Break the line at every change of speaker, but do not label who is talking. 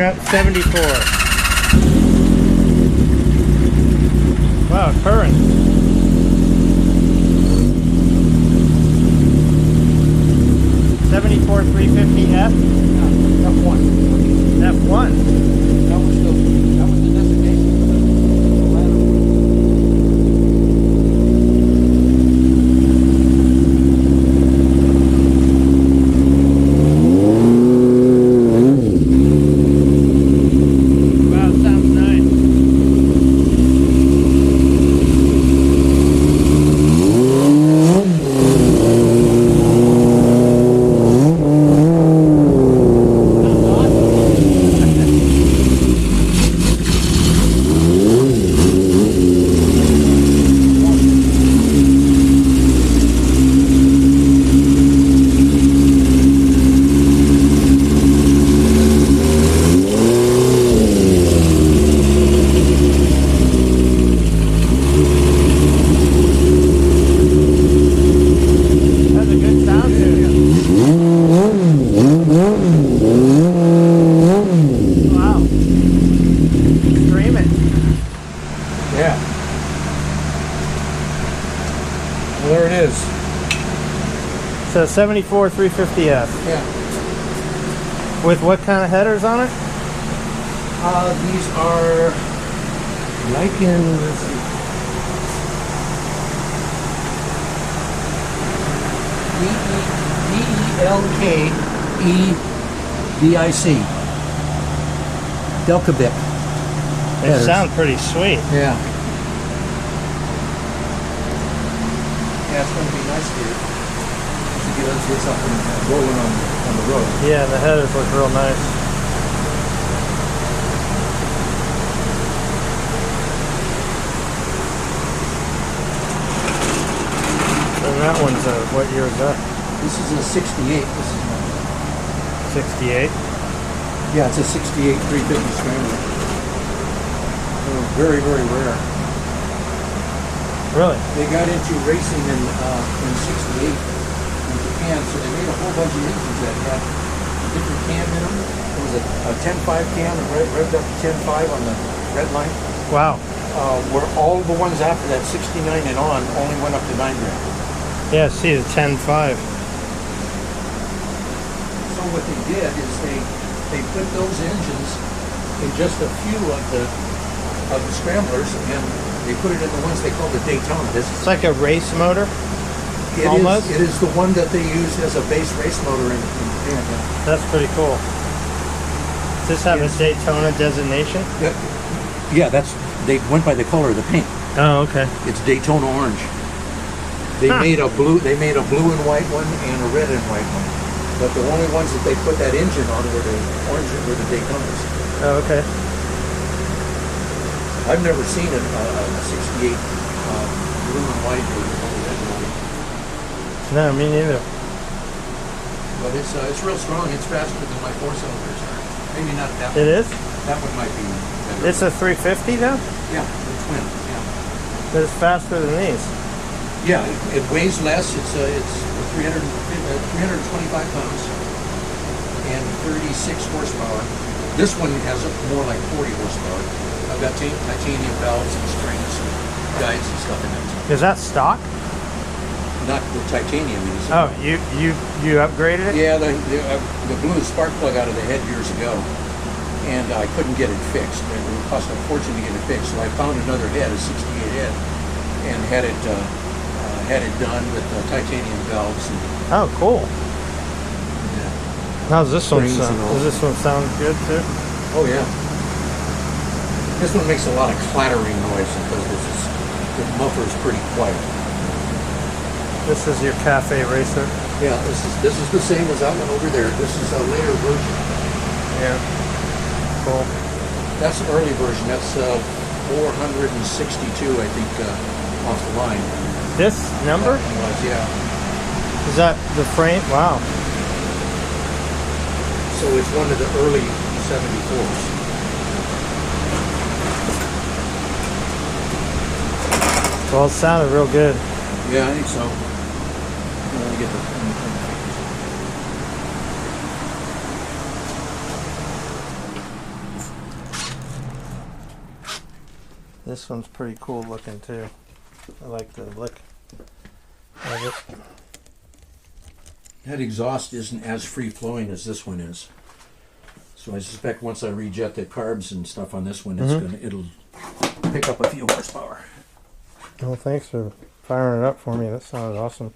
Start up 74. Wow, current. '74 350F.
F1.
F1.
That was the designation for the ladder.
Wow, it sounds nice.
Yeah. Well, there it is.
So 74 350F.
Yeah.
With what kind of headers on it?
These are like in, let's see. D-E-L-K-E-B-I-C. Delcabic.
They sound pretty sweet.
Yeah. Yeah, it's going to be nice here to get this up and rolling on the road.
Yeah, the headers look real nice. And that one's what year is that?
This is a 68. This is
68.
yeah, it's a 68 350 Scrambler. Very, very rare.
Really?
They got into racing in 68 in Japan, so they made a whole bunch of engines that had a different cam in them. There was a 10.5 cam that revved up to 10.5 on the red line.
Wow.
Where all the ones after that, 69 and on, only went up to 9 grand.
Yeah, see the 10.5.
So what they did is they put those engines in just a few of the scramblers, and they put it in the ones they call the Daytona.
It's like a race motor. Almost.
It is the one that they use as a base race motor in Japan. Yeah.
That's pretty cool. Does this have a Daytona designation?
Yeah, they went by the color of the paint.
Oh, okay.
It's Daytona orange. They made a blue and white one and a red and white one. But the only ones that they put that engine on were the orange, were the Daytonas.
Oh, okay.
I've never seen a 68 blue and white or red and white.
No, me neither.
But it's real strong. It's faster than my 4-cylinders. Maybe not that one.
It is?
That one might be better.
It's a 350 though?
Yeah, the twin. Yeah.
But it's faster than these.
Yeah, it weighs less. It's 325 pounds and 36 horsepower. This one has more like 40 horsepower. I've got titanium valves and springs and guides and stuff in it.
Is that stock?
Not the titanium. Is.
Oh, you upgraded it?
Yeah, they blew the spark plug out of the head years ago, and I couldn't get it fixed. It would cost a fortune to get it fixed, so I found another head, a 68 head, and had it done with titanium valves. And,
oh, cool.
yeah.
How's this one
Springs
sound?
and all.
Does this one sound good too?
Oh yeah. This one makes a lot of clattering noise because the muffler is pretty quiet.
This is your cafe racer.
Yeah, this is the same as that one over there. This is a later version.
Yeah. Cool.
That's an early version. That's 462, I think, off the line.
This number?
That one was, yeah.
Is that the frame? Wow.
So it's one of the early 74s.
Well, it sounded real good.
Yeah, I think so. Let me get the
This one's pretty cool looking too. I like the look of it.
That exhaust isn't as free-flowing as this one is. So I suspect once I rejet the carbs and stuff on this one, it'll pick up a few horsepower.
Well, thanks for firing it up for me. That sounded awesome.